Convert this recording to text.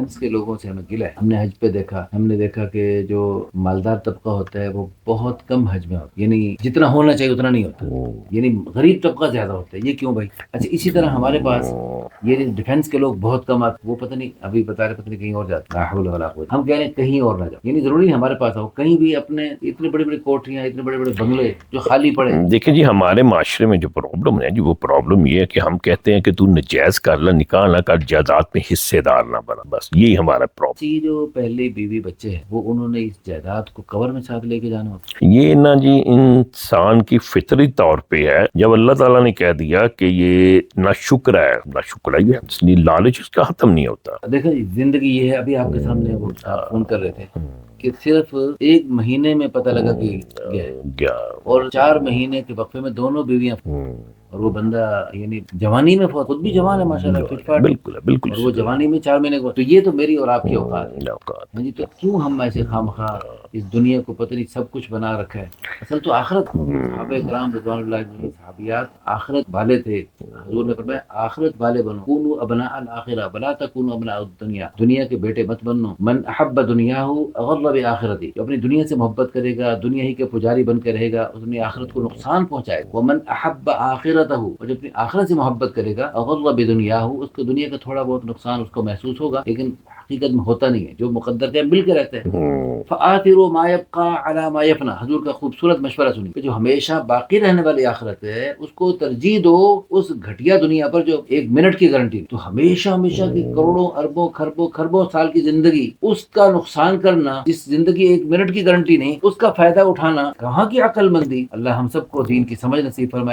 Defence کے لوگوں سے ہمیں گلا ہے. ہم نے حج پہ دیکھا، ہم نے دیکھا کہ جو مالدار طبقہ ہوتا ہے وہ بہت کم حج میں ہوتا ہے، یعنی جتنا ہونا چاہیے اتنا نہیں ہوتا، یعنی غریب طبقہ زیادہ ہوتا ہے. یہ کیوں بھائی؟ اچھا اسی طرح ہمارے پاس یہ ڈیفینس کے لوگ بہت کم آتے، وہ پتہ نہیں ابھی بتا رہے پتہ نہیں کہیں اور جاتے. لا حول ولا قوت. ہم کہہ رہے ہیں کہیں اور نہ جاؤ، یعنی ضروری ہمارے پاس ہو، کہیں بھی اپنے اتنے بڑے بڑے کوٹریاں، اتنے بڑے بڑے بنگلے جو خالی پڑے. دیکھیں جی، ہمارے معاشرے میں جو پرابلم ہے جی، وہ پرابلم یہ ہے کہ ہم کہتے ہیں کہ تو نجائز کر لے، نکاح نہ کر، جائیداد میں حصے دار نہ بنا، بس یہی ہمارا پرابلم. یہ جو پہلے بیوی بچے ہیں وہ انہوں نے اس جائیداد کو کور میں ساتھ لے کے جانا ہوتا. یہ نا جی انسان کی فطری طور پہ ہے. جب اللہ تعالیٰ نے کہہ دیا کہ یہ نہ شکر ہے، نہ شکر ہے، اس لیے لالچ اس کا ختم نہیں ہوتا. دیکھیں زندگی یہ ہے، ابھی آپ کے سامنے وہ آپ فون کر رہے تھے کہ صرف ایک مہینے میں پتہ لگا کہ گیا، اور 4 مہینے کے وقفے میں دونوں بیویاں، اور وہ بندہ یعنی جوانی میں خود بھی جوان ہے ماشاءاللہ، فٹ فاٹ، بالکل بالکل، اور وہ جوانی میں 4 مہینے کو. تو یہ تو میری اور آپ کی اوقات ہے جی. تو کیوں ہم ایسے خواہ اس دنیا کو پتہ نہیں سب کچھ بنا رکھا ہے. اصل تو آخرت، صحابہ کرام رضوان اللہ علیہم صحابیات آخرت والے تھے. حضور نے فرمایا آخرت والے بنو، کونوا ابناء الآخرہ ولا تکونوا ابناء الدنیا. دنیا کے بیٹے مت بنو. من احب دنیاہ اغر بآخرتی، جو اپنی دنیا سے محبت کرے گا، دنیا ہی کے پجاری بن کے رہے گا، اس نے آخرت کو نقصان پہنچائے گا. ومن احب آخرتہ، اور جو اپنی آخرت سے محبت کرے گا، اغر بدنیاہ، اس کو دنیا کا تھوڑا بہت نقصان اس کو محسوس ہوگا، لیکن حقیقت میں ہوتا نہیں ہے. جو مقدر کے مل کے رہتے ہیں. فآثروا ما يبقى على ما يفنى. حضور کا خوبصورت مشورہ سنی کہ جو ہمیشہ باقی رہنے والی آخرت ہے اس کو ترجیح دو اس گھٹیا دنیا پر جو 1 منٹ کی گارنٹی. تو ہمیشہ کی کروڑوں اربوں خربوں سال کی زندگی، اس کا نقصان کرنا جس زندگی 1 منٹ کی گارنٹی نہیں، اس کا فائدہ اٹھانا کہاں کی عقل مندی. اللہ ہم سب کو دین کی سمجھ نصیب فرمائے.